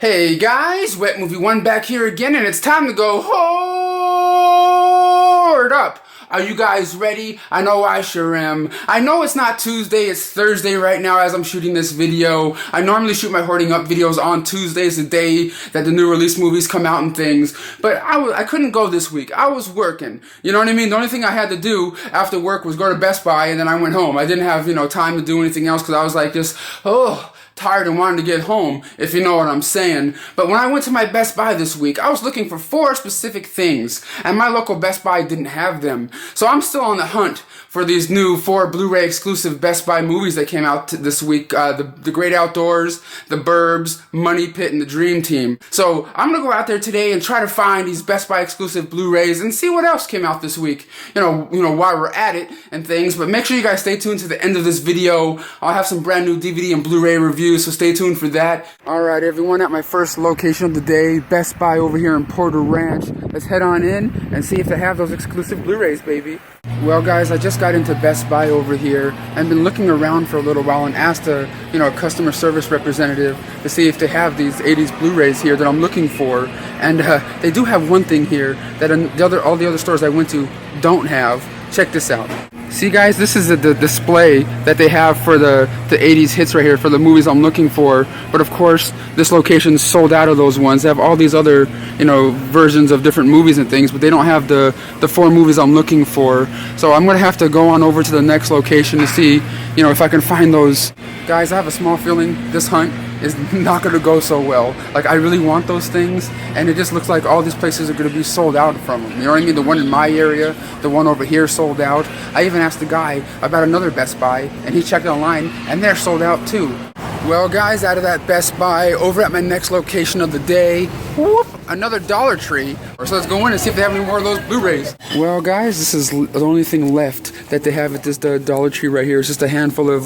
Hey guys, Wet Movie 1 back here again, and it's time to go hoard up. Are you guys ready? I know I sure am. I know it's not Tuesday, it's Thursday right now as I'm shooting this video. I normally shoot my hoarding up videos on Tuesdays, the day that the new release movies come out and things. But I couldn't go this week. I was working. You know what I mean? The only thing I had to do after work was go to Best Buy and then I went home. I didn't have, time to do anything else because I was like just, tired and wanted to get home, if you know what I'm saying. But when I went to my Best Buy this week, I was looking for 4 specific things, and my local Best Buy didn't have them. So I'm still on the hunt for these new 4 Blu-ray exclusive Best Buy movies that came out this week. The Great Outdoors, The Burbs, Money Pit, and The Dream Team. So I'm gonna go out there today and try to find these Best Buy exclusive Blu-rays and see what else came out this week. While we're at it and things. But make sure you guys stay tuned to the end of this video. I'll have some brand new DVD and Blu-ray reviews, so stay tuned for that. Alright everyone, at my first location of the day, Best Buy over here in Porter Ranch. Let's head on in and see if they have those exclusive Blu-rays, baby. Well guys, I just got into Best Buy over here and been looking around for a little while and asked a customer service representative to see if they have these 80s Blu-rays here that I'm looking for. And they do have one thing here that all the other stores I went to don't have. Check this out. See guys, this is the display that they have for the 80s hits right here for the movies I'm looking for. But of course, this location's sold out of those ones. They have all these other, versions of different movies and things, but they don't have the 4 movies I'm looking for. So I'm gonna have to go on over to the next location to see, if I can find those. Guys, I have a small feeling this hunt is not gonna go so well. Like, I really want those things, and it just looks like all these places are gonna be sold out from them. You know what I mean? The one in my area, the one over here sold out. I even asked the guy about another Best Buy, and he checked online, and they're sold out too. Well guys, out of that Best Buy, over at my next location of the day, whoop, another Dollar Tree. So let's go in and see if they have any more of those Blu-rays. Well guys, this is the only thing left that they have at this Dollar Tree right here. It's just a handful of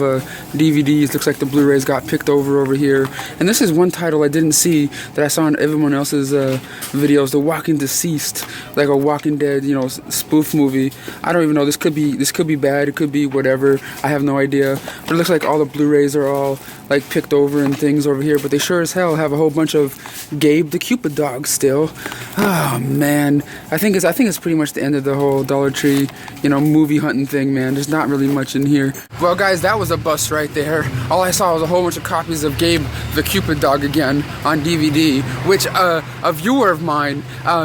DVDs. Looks like the Blu-rays got picked over here. And this is one title I didn't see that I saw in everyone else's videos, The Walking Deceased, like a Walking Dead, spoof movie. I don't even know. This could be bad. It could be whatever. I have no idea. But it looks like all the Blu-rays are all like picked over and things over here, but they sure as hell have a whole bunch of Gabe the Cupid dog still. Oh man, I think it's pretty much the end of the whole Dollar Tree, movie hunting thing, man. There's not really much in here. Well guys, that was a bust right there. All I saw was a whole bunch of copies of Gabe the Cupid dog again on DVD, which a viewer of mine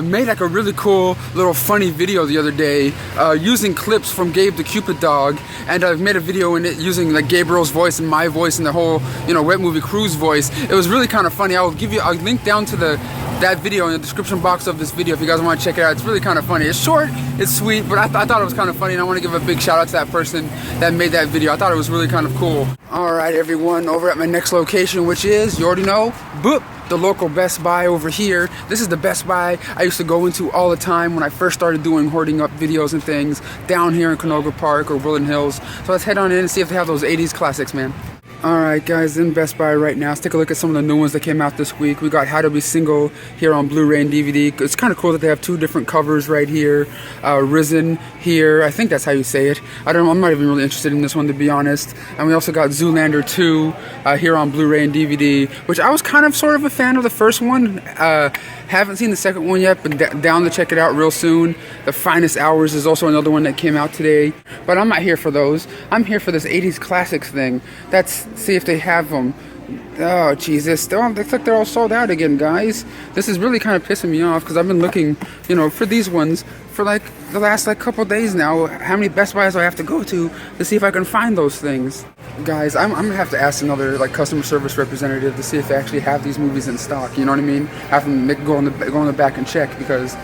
made like a really cool little funny video the other day using clips from Gabe the Cupid dog, and I've made a video in it using like Gabriel's voice and my voice and the whole Wet Movie Crew's voice. It was really kind of funny. I'll link down to that video in the description box of this video if you guys want to check it out. It's really kind of funny. It's short, it's sweet, but I thought it was kind of funny, and I want to give a big shout out to that person that made that video. I thought it was really kind of cool. Alright everyone, over at my next location, which is, you already know, boop, the local Best Buy over here. This is the Best Buy I used to go into all the time when I first started doing hoarding up videos and things down here in Canoga Park or Woodland Hills. So let's head on in and see if they have those 80s classics, man. Alright guys, in Best Buy right now. Let's take a look at some of the new ones that came out this week. We got How to Be Single here on Blu-ray and DVD. It's kind of cool that they have 2 different covers right here. Risen here. I think that's how you say it. I'm not even really interested in this one, to be honest. And we also got Zoolander 2 here on Blu-ray and DVD, which I was kind of sort of a fan of the first one. Haven't seen the second one yet, but down to check it out real soon. The Finest Hours is also another one that came out today, but I'm not here for those. I'm here for this 80s classics thing. Let's see if they have them. Oh Jesus, looks like they're all sold out again, guys. This is really kind of pissing me off because I've been looking, for these ones for like the last couple days now. How many Best Buys do I have to go to see if I can find those things? Guys, I'm gonna have to ask another customer service representative to see if they actually have these movies in stock. You know what I mean? Have them go on the back and check, because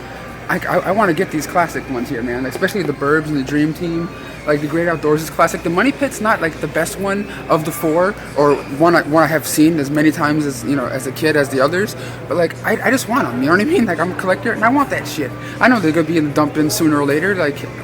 I want to get these classic ones here, man. Especially the Burbs and the Dream Team. Like the Great Outdoors is classic. The Money Pit's not like the best one of the 4, or one I have seen as many times as as a kid as the others. But like I just want them. You know what I mean? Like I'm a collector and I want that shit. I know they're gonna be in the dump bin sooner or later.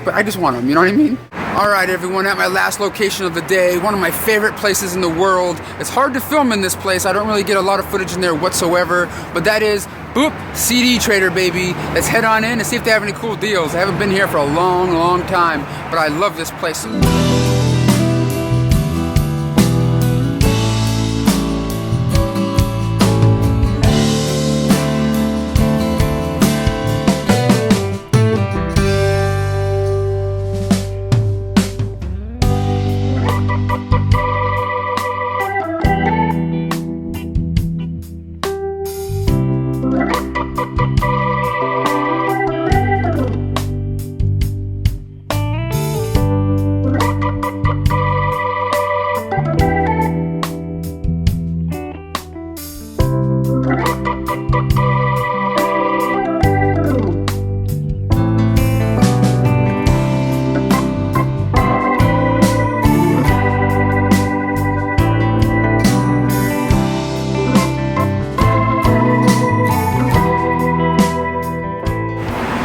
But I just want them. You know what I mean? Alright everyone, at my last location of the day, one of my favorite places in the world. It's hard to film in this place. I don't really get a lot of footage in there whatsoever, but that is, boop, CD Trader, baby. Let's head on in and see if they have any cool deals. I haven't been here for a long time, but I love this place.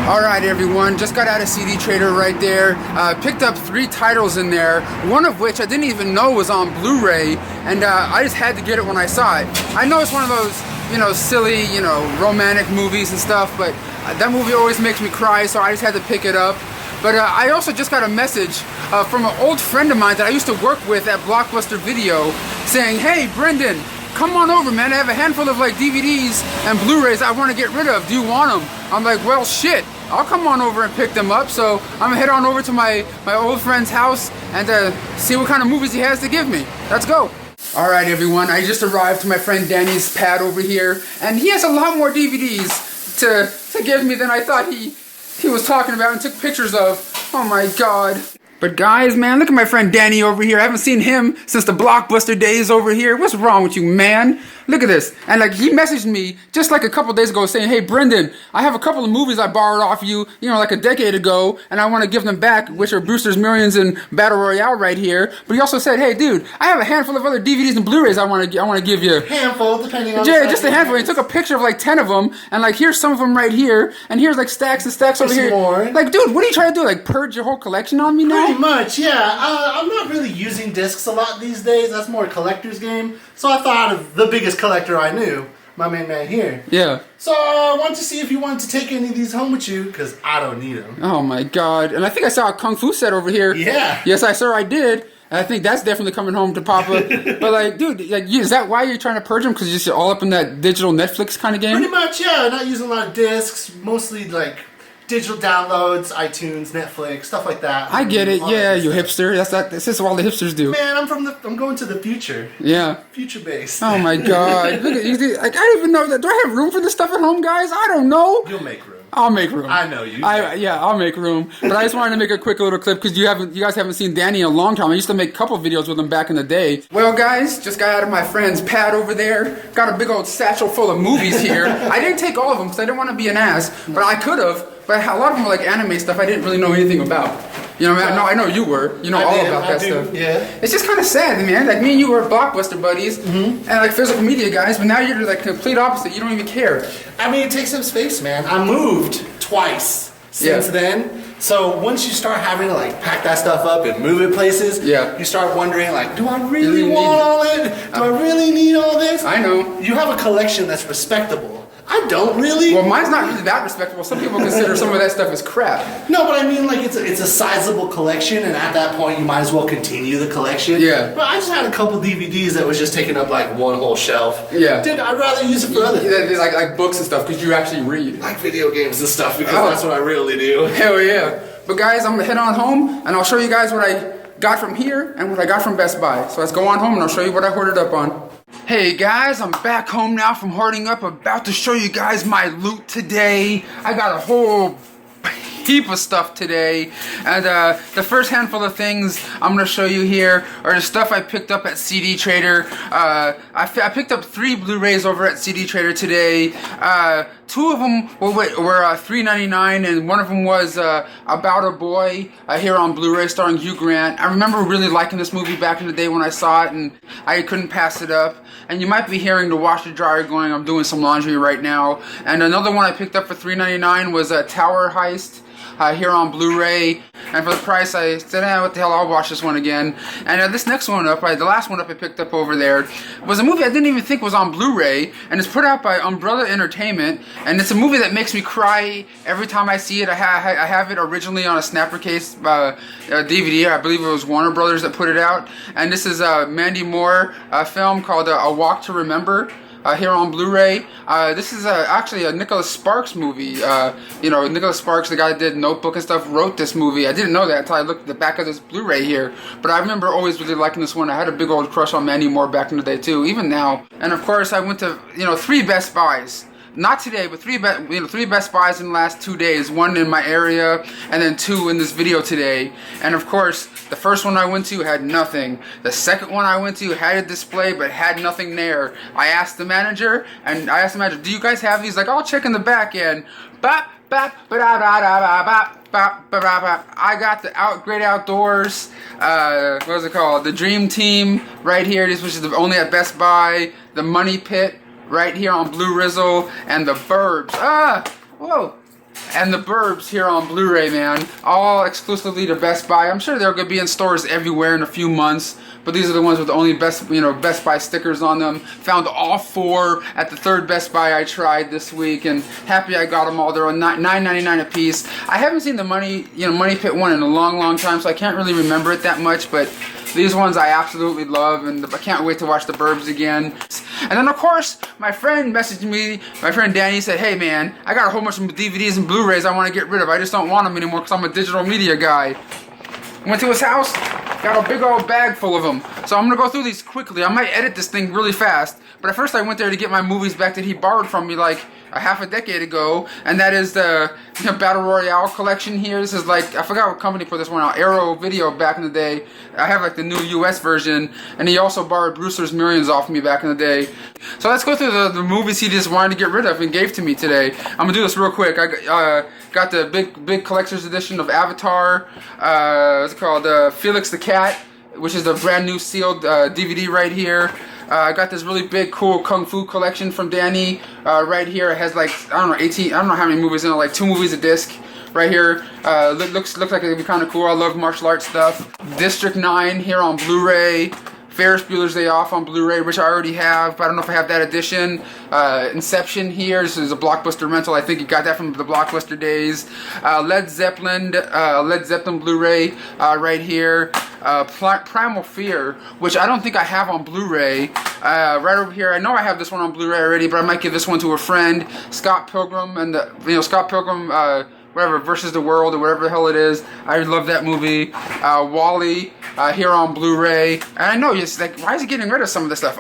Alright everyone, just got out of CD Trader right there. Picked up 3 titles in there, one of which I didn't even know was on Blu-ray, and I just had to get it when I saw it. I know it's one of those, silly, romantic movies and stuff, but that movie always makes me cry, so I just had to pick it up. But I also just got a message from an old friend of mine that I used to work with at Blockbuster Video saying, "Hey Brendan, come on over, man. I have a handful of like DVDs and Blu-rays I want to get rid of. Do you want them?" I'm like, well, shit. I'll come on over and pick them up. So I'm gonna head on over to my old friend's house and see what kind of movies he has to give me. Let's go. All right, everyone. I just arrived to my friend Danny's pad over here, and he has a lot more DVDs to give me than I thought he was talking about and took pictures of. Oh my God. But guys, man, look at my friend Danny over here. I haven't seen him since the Blockbuster days over here. What's wrong with you, man? Look at this. And like, he messaged me just like a couple days ago saying, "Hey Brendan, I have a couple of movies I borrowed off you, like a decade ago, and I want to give them back, which are Brewster's Millions and Battle Royale right here." But he also said, "Hey dude, I have a handful of other DVDs and Blu-rays I want to give you." Handful, depending on Jere, just a handful. He took a picture of like 10 of them, and like, here's some of them right here, and here's like stacks and stacks over here. More. Like, dude, what are you trying to do? Like, purge your whole collection on me now? Pretty much, yeah. I'm not really using discs a lot these days. That's more a collector's game. So I thought of the biggest collector I knew, my main man here. Yeah. So I wanted to see if you wanted to take any of these home with you, because I don't need them. Oh my God. And I think I saw a Kung Fu set over here. Yeah. Yes, I did. And I think that's definitely coming home to Papa. But like, dude, like, is that why you're trying to purge them? Because you're just all up in that digital Netflix kind of game? Pretty much, yeah. Not using a lot of discs. Mostly like digital downloads, iTunes, Netflix, stuff like that. I get it. Yeah, you hipster. That's just what all the hipsters do. Man, I'm going to the future. Yeah. Future based. Oh my God. Look at you. Like, I don't even know that. Do I have room for this stuff at home, guys? I don't know. You'll make room. I'll make room. I know you. Yeah, I'll make room. But I just wanted to make a quick little clip because you guys haven't seen Danny in a long time. I used to make a couple videos with him back in the day. Well, guys, just got out of my friend's pad over there. Got a big old satchel full of movies here. I didn't take all of them because I didn't want to be an ass, but I could have. But a lot of them were like anime stuff I didn't really know anything about. I know you were. You know all about that stuff. Yeah. It's just kind of sad, man. Like, me and you were Blockbuster buddies and like physical media guys, but now you're like complete opposite. You don't even care. I mean, it takes some space, man. I moved twice since then. So once you start having to like pack that stuff up and move it places, you start wondering like, do I really want all it? Do I really need all this? I know. You have a collection that's respectable. I don't really. Well, mine's not really that respectable. Some people consider some of that stuff as crap. No, but I mean, like, it's a sizable collection, and at that point, you might as well continue the collection. Yeah. But I just had a couple DVDs that was just taking up like one whole shelf. Yeah. Dude, I'd rather use it for other things. Like books and stuff, because you actually read. Like video games and stuff, because that's what I really do. Hell yeah. But guys, I'm gonna head on home, and I'll show you guys what I got from here and what I got from Best Buy. So let's go on home, and I'll show you what I hoarded up on. Hey guys, I'm back home now from hoarding up, about to show you guys my loot today. I got a whole heap of stuff today, and the first handful of things I'm going to show you here are the stuff I picked up at CD Trader. I picked up 3 Blu-rays over at CD Trader today. 2 of them were $3.99, and one of them was About a Boy here on Blu-ray starring Hugh Grant. I remember really liking this movie back in the day when I saw it, and I couldn't pass it up. And you might be hearing the washer dryer going. I'm doing some laundry right now. And another one I picked up for $3.99 was Tower Heist here on Blu-ray. And for the price, I said, what the hell, I'll watch this one again. And this next one up, the last one up I picked up over there, was a movie I didn't even think was on Blu-ray. And it's put out by Umbrella Entertainment. And it's a movie that makes me cry every time I see it. I have it originally on a Snapper case DVD. I believe it was Warner Brothers that put it out. And this is a Mandy Moore film called A Walk to Remember. Here on Blu-ray. This is actually a Nicholas Sparks movie. Nicholas Sparks, the guy that did Notebook and stuff, wrote this movie. I didn't know that until I looked at the back of this Blu-ray here. But I remember always really liking this one. I had a big old crush on Mandy Moore back in the day too, even now. And of course, I went to 3 Best Buys not today, but three Best Buys in the last 2 days. One in my area, and then 2 in this video today. And of course, the first one I went to had nothing. The second one I went to had a display, but had nothing there. I asked the manager, do you guys have these? Like, I'll check in the back end. I got the Great Outdoors, what was it called? The Dream Team right here. This was only at Best Buy. The Money Pit right here on Blue Rizzle, and the Burbs. Whoa. And the Burbs here on Blu-ray, man. All exclusively to Best Buy. I'm sure they're going to be in stores everywhere in a few months, but these are the ones with the only Best Buy stickers on them. Found all 4 at the 3rd Best Buy I tried this week, and happy I got them all. They're $9.99 a piece. I haven't seen the Money Pit one in a long time, so I can't really remember it that much, but these ones I absolutely love, and I can't wait to watch the Burbs again. And then, of course, my friend messaged me. My friend Danny said, hey, man, I got a whole bunch of DVDs and Blu-rays I want to get rid of. I just don't want them anymore because I'm a digital media guy. Went to his house, got a big old bag full of them. So I'm going to go through these quickly. I might edit this thing really fast. But at first I went there to get my movies back that he borrowed from me like a half a decade ago. And that is the Battle Royale collection here. This is like, I forgot what company put this one out. Arrow Video back in the day. I have like the new US version. And he also borrowed Brewster's Millions off me back in the day. So let's go through the movies he just wanted to get rid of and gave to me today. I'm going to do this real quick. I got the big collector's edition of Avatar. What's it called? Felix the Cat, which is the brand new sealed DVD right here. I got this really big, cool Kung Fu collection from Danny right here. It has like, I don't know, 18, I don't know how many movies in it, like 2 movies a disc right here. Looks like it'd be kind of cool. I love martial arts stuff. District 9 here on Blu-ray. Ferris Bueller's Day Off on Blu-ray, which I already have, but I don't know if I have that edition. Inception here. This is a Blockbuster rental. I think you got that from the Blockbuster days. Led Zeppelin Blu-ray right here. Primal Fear, which I don't think I have on Blu-ray. Right over here. I know I have this one on Blu-ray already, but I might give this one to a friend. Scott Pilgrim and Scott Pilgrim. Whatever, Versus the World or whatever the hell it is. I love that movie. Wall-E here on Blu-ray. And I know, it's like, why is he getting rid of some of this stuff?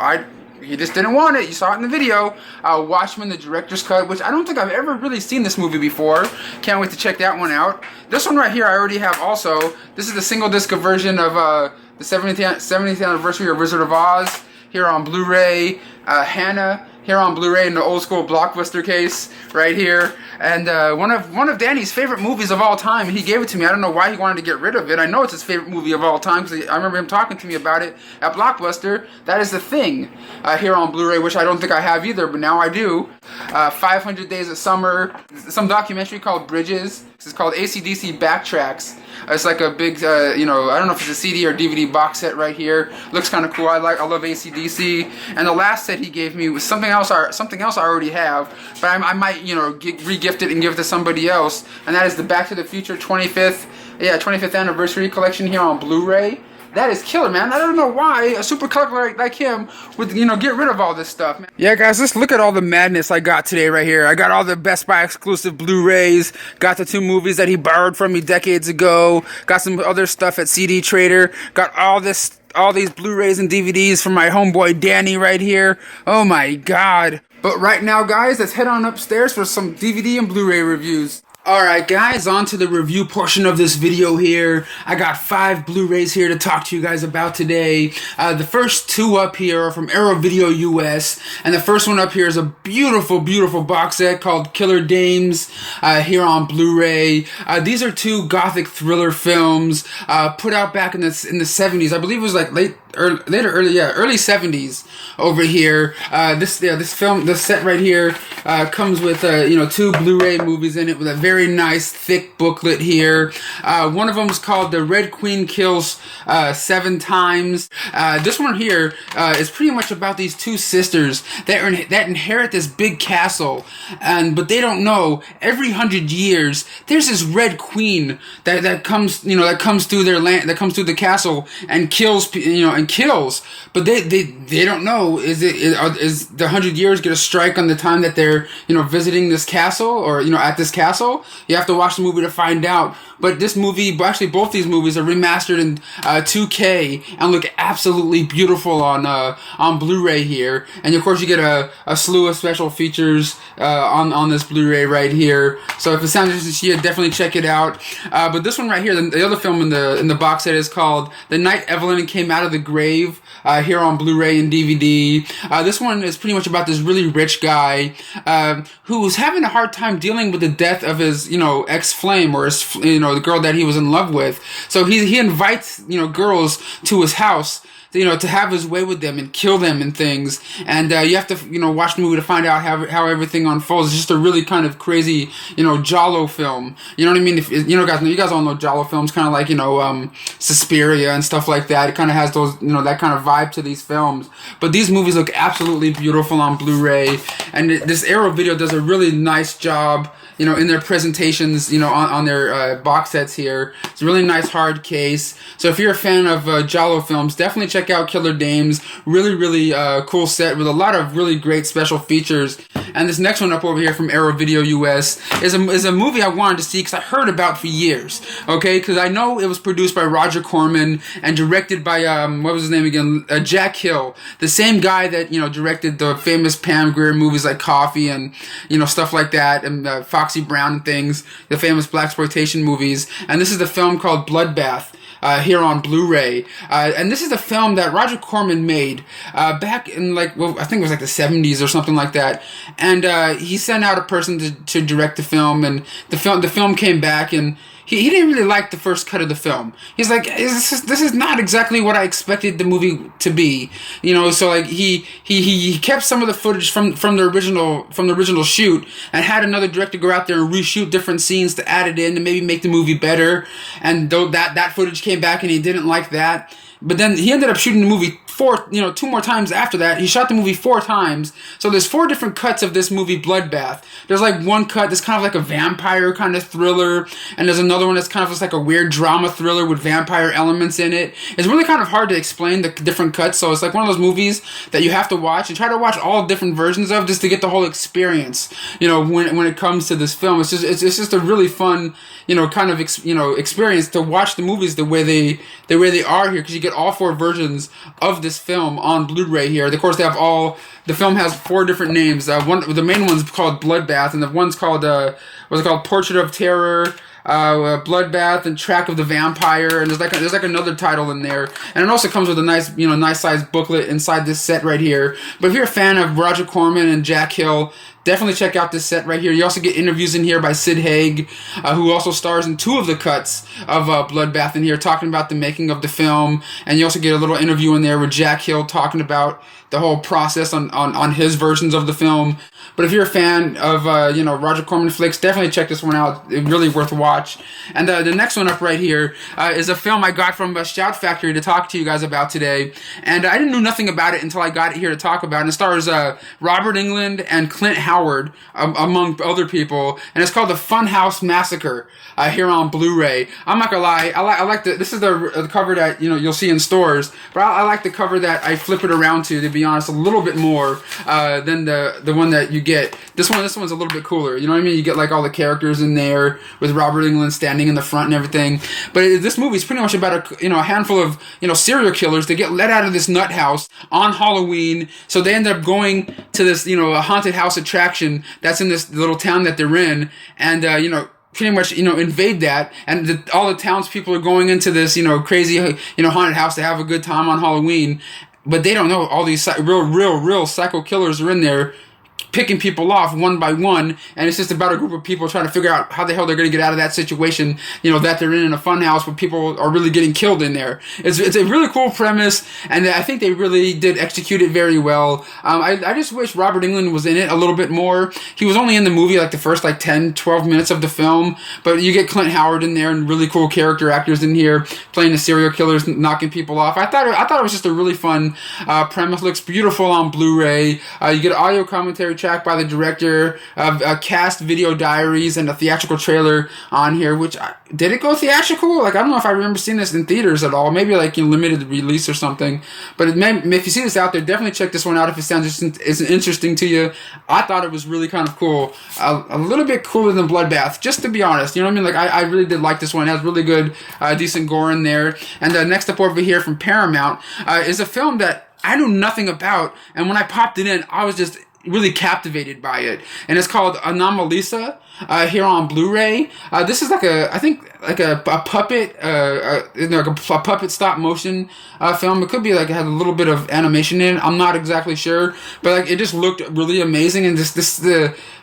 He just didn't want it. You saw it in the video. Watchmen, the director's cut, which I don't think I've ever really seen this movie before. Can't wait to check that one out. This one right here I already have also. This is the single disc version of the 70th anniversary of Wizard of Oz here on Blu-ray. Hannah here on Blu-ray in the old school Blockbuster case right here. And one of Danny's favorite movies of all time. He gave it to me. I don't know why he wanted to get rid of it. I know it's his favorite movie of all time because I remember him talking to me about it at Blockbuster. That is The Thing here on Blu-ray, which I don't think I have either, but now I do. 500 Days of Summer. Some documentary called Bridges. This is called AC/DC Backtracks. It's like a big, I don't know if it's a CD or DVD box set right here. Looks kind of cool. I love AC/DC. And the last set he gave me was something else I already have, but I might, re-gift it and give it to somebody else. And that is the Back to the Future 25th anniversary collection here on Blu-ray. That is killer, man. I don't know why a super collector like him would, get rid of all this stuff, man. Yeah, guys, let's look at all the madness I got today right here. I got all the Best Buy exclusive Blu-rays, got the 2 movies that he borrowed from me decades ago, got some other stuff at CD Trader, got all these Blu-rays and DVDs from my homeboy Danny right here. Oh my god. But right now, guys, let's head on upstairs for some DVD and Blu-ray reviews. Alright guys, on to the review portion of this video here. I got 5 Blu-rays here to talk to you guys about today. The first 2 up here are from Arrow Video US, and the first one up here is a beautiful, beautiful box set called Killer Dames here on Blu-ray. These are 2 gothic thriller films put out back in the 70s. I believe it was like early 70s over here. This set right here comes with 2 Blu-ray movies in it with a very nice thick booklet here. One of them is called The Red Queen Kills 7 Times. This one here is pretty much about these 2 sisters that inherit this big castle, but they don't know every 100 years there's this Red Queen that comes through their land, that comes through the castle and kills and kills. But they don't know, is the 100 years going to strike on the time that they're, visiting this castle, or, at this castle? You have to watch the movie to find out. But this movie, actually both these movies are remastered in 2K and look absolutely beautiful on Blu-ray here. And of course you get a slew of special features on this Blu-ray right here. So if it sounds interesting to you, definitely check it out. But this one right here, the other film in the box set is called The Night Evelyn Came Out of the Grave, here on Blu-ray and DVD. This one is pretty much about this really rich guy who's having a hard time dealing with the death of his, ex-flame, or his, the girl that he was in love with. So he invites, girls to his house, to have his way with them and kill them and things. And you have to, watch the movie to find out how everything unfolds. It's just a really kind of crazy, giallo film. You know what I mean? If you guys all know giallo films, kind of like, Suspiria and stuff like that. It kind of has those, that kind of vibe to these films. But these movies look absolutely beautiful on Blu-ray. And this Arrow Video does a really nice job, in their presentations, on their box sets here. It's a really nice hard case. So if you're a fan of giallo films, definitely check out Killer Dames. Really, really cool set with a lot of really great special features. And this next one up over here from Arrow Video US is a movie I wanted to see because I heard about for years. Okay, because I know it was produced by Roger Corman and directed by what was his name again? Jack Hill, the same guy that directed the famous Pam Grier movies like Coffee and stuff like that, and Foxy Brown and things, the famous blaxploitation movies. And this is the film called Bloodbath. Here on Blu-ray. And this is a film that Roger Corman made back in I think it was like the 70s or something like that. And he sent out a person to direct the film, and the film came back, and he didn't really like the first cut of the film. He's like, this is not exactly what I expected the movie to be. So like he kept some of the footage from the original shoot and had another director go out there and reshoot different scenes to add it in to maybe make the movie better. And though that footage came back and he didn't like that. But then he ended up shooting the movie 2 more times after that. He shot the movie 4 times. So there's 4 different cuts of this movie, Bloodbath. There's one cut that's kind of like a vampire kind of thriller. And there's another one that's kind of just like a weird drama thriller with vampire elements in it. It's really kind of hard to explain the different cuts. So it's like one of those movies that you have to watch and try to watch all different versions of just to get the whole experience. When it comes to this film, it's just a really fun, kind of experience to watch the movies the way they are here, because you get all 4 versions of this film on Blu-ray here. Of course, the film has 4 different names. The main one's called Bloodbath, and the one's called Portrait of Terror, Bloodbath, and Track of the Vampire, and there's another title in there. And it also comes with a nice sized booklet inside this set right here. But if you're a fan of Roger Corman and Jack Hill, definitely check out this set right here. You also get interviews in here by Sid Haig, who also stars in 2 of the cuts of Bloodbath in here, talking about the making of the film. And you also get a little interview in there with Jack Hill talking about the whole process on his versions of the film. But if you're a fan of Roger Corman flicks, definitely check this one out. It's really worth a watch. And the next one up right here is a film I got from Shout Factory to talk to you guys about today. And I didn't know nothing about it until I got it here to talk about it. And it stars Robert Englund and Clint Howard, among other people. And it's called the Funhouse Massacre, here on Blu-ray. I'm not gonna lie, I like this is the cover that you'll see in stores, but I like the cover that I flip it around to be honest, a little bit more than the one that you get. This one's a little bit cooler. You know what I mean? You get all the characters in there with Robert Englund standing in the front and everything. But this movie is pretty much about a handful of serial killers that get let out of this nut house on Halloween. So they end up going to this a haunted house attraction that's in this little town that they're in, and pretty much invade that, and all the townspeople are going into this crazy haunted house to have a good time on Halloween. But they don't know all these real psycho killers are in there, picking people off one by one, and it's just about a group of people trying to figure out how the hell they're going to get out of that situation, that they're in a fun house where people are really getting killed in there. It's a really cool premise, and I think they really did execute it very well. I just wish Robert Englund was in it a little bit more. He was only in the movie the first 10-12 minutes of the film, but you get Clint Howard in there and really cool character actors in here playing the serial killers, knocking people off. I thought it was just a really fun premise. Looks beautiful on Blu-ray. You get audio commentary commentary track by the director of Cast Video Diaries and a theatrical trailer on here, which, did it go theatrical? Like, I don't know if I remember seeing this in theaters at all. Maybe like in limited release or something. But if you see this out there, definitely check this one out if it sounds interesting to you. I thought it was really kind of cool. A little bit cooler than Bloodbath, just to be honest. You know what I mean? Like, I really did like this one. It has really good, decent gore in there. And next up over here from Paramount is a film that I knew nothing about, and when I popped it in, I was just really captivated by it. And it's called Anomalisa, here on Blu-ray. This is like a puppet, like a puppet stop motion film. It could be like it had a little bit of animation in it. I'm not exactly sure, but like it just looked really amazing. And I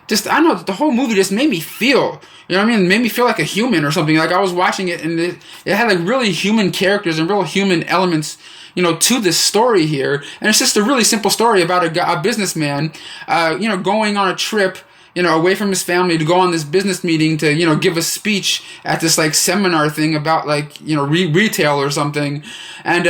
don't know, the whole movie just made me feel, you know what I mean? It made me feel like a human or something. Like I was watching it, and it had like really human characters and real human elements, you know, to this story here. And it's just a really simple story about a businessman, you know, going on a trip, you know, away from his family to go on this business meeting to, you know, give a speech at this like seminar thing about like, you know, retail or something. And,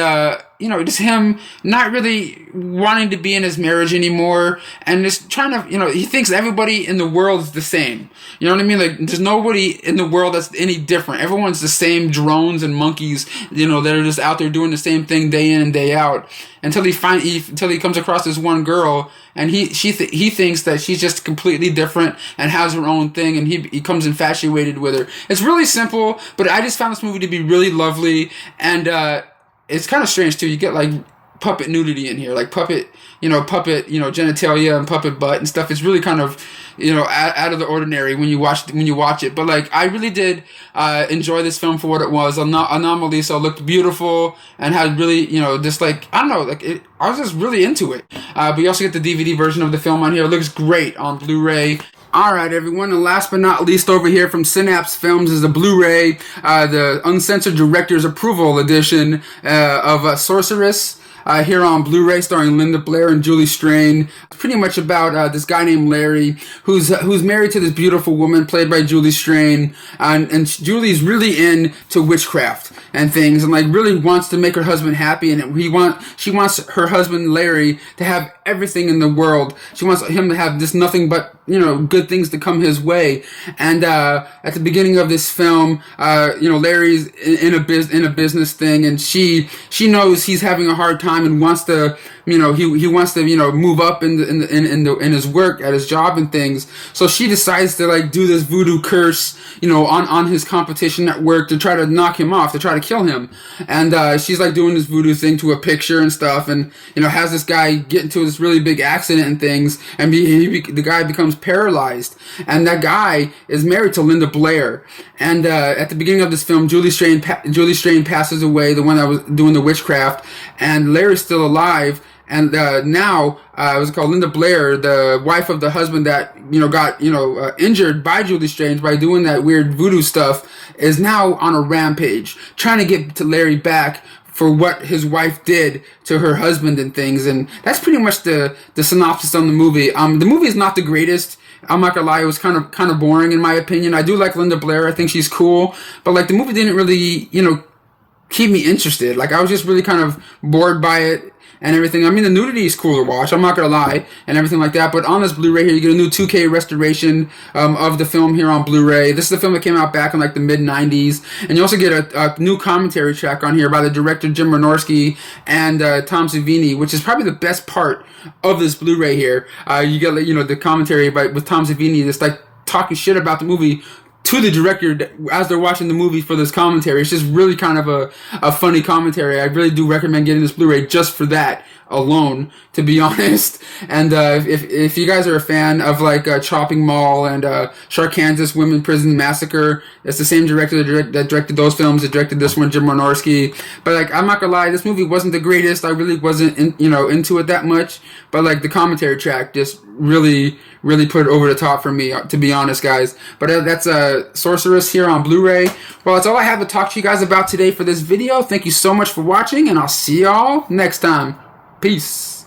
you know, just him not really wanting to be in his marriage anymore, and just trying to, you know, he thinks everybody in the world is the same. You know what I mean? Like, there's nobody in the world that's any different. Everyone's the same drones and monkeys, you know, that are just out there doing the same thing day in and day out. Until he comes across this one girl, and he thinks that she's just completely different and has her own thing, and he becomes infatuated with her. It's really simple, but I just found this movie to be really lovely, and it's kind of strange too. You get like puppet nudity in here, like puppet genitalia and puppet butt and stuff. It's really kind of, you know, out of the ordinary when you watch it. But like, I really did enjoy this film for what it was. Anomalisa looked beautiful and had really, you know, just like, I don't know, like I was just really into it. But you also get the DVD version of the film on here. It looks great on Blu-ray. Alright everyone, and last but not least over here from Synapse Films is the Blu-ray, the Uncensored Director's Approval Edition of Sorceress. Here on Blu-ray, starring Linda Blair and Julie Strain. It's pretty much about this guy named Larry, who's married to this beautiful woman played by Julie Strain, and Julie's really into witchcraft and things, and like really wants to make her husband happy, and she wants her husband Larry to have everything in the world. She wants him to have just nothing but, you know, good things to come his way. And at the beginning of this film, you know, Larry's in a business thing, and she knows he's having a hard time and wants to, you know, he wants to, you know, move up in his work at his job and things. So she decides to like do this voodoo curse, you know, on his competition at work to try to knock him off, to try to kill him. And she's like doing this voodoo thing to a picture and stuff, and you know, has this guy get into this really big accident and things, and the guy becomes paralyzed. And that guy is married to Linda Blair. And at the beginning of this film, Julie Strain passes away, the one that was doing the witchcraft, and Larry's still alive. And now, what's it called, Linda Blair, the wife of the husband that, you know, got, you know, injured by Julie Strange by doing that weird voodoo stuff, is now on a rampage, trying to get to Larry back for what his wife did to her husband and things. And that's pretty much the synopsis on the movie. The movie is not the greatest. I'm not gonna lie, it was kind of boring in my opinion. I do like Linda Blair, I think she's cool, but like the movie didn't really, you know, keep me interested. Like I was just really kind of bored by it and everything. I mean, the nudity is cool to watch, I'm not gonna lie, and everything like that. But on this Blu-ray here, you get a new 2K restoration of the film here on Blu-ray. This is the film that came out back in like the mid-90s. And you also get a new commentary track on here by the director Jim Wynorski and Tom Savini, which is probably the best part of this Blu-ray here. You get, you know, the commentary with Tom Savini, just like talking shit about the movie to the director as they're watching the movie for this commentary. It's just really kind of a funny commentary. I really do recommend getting this Blu-ray just for that alone, to be honest. And if you guys are a fan of like Chopping Mall and Kansas Women Prison Massacre, it's the same director that directed those films that directed this one, Jim Wynorski. But like, I'm not gonna lie, this movie wasn't the greatest. I really wasn't into it that much, but like the commentary track just really put it over the top for me, to be honest, guys. But that's Sorceress here on Blu-ray. Well, that's all I have to talk to you guys about today for this video. Thank you so much for watching, and I'll see y'all next time. Peace.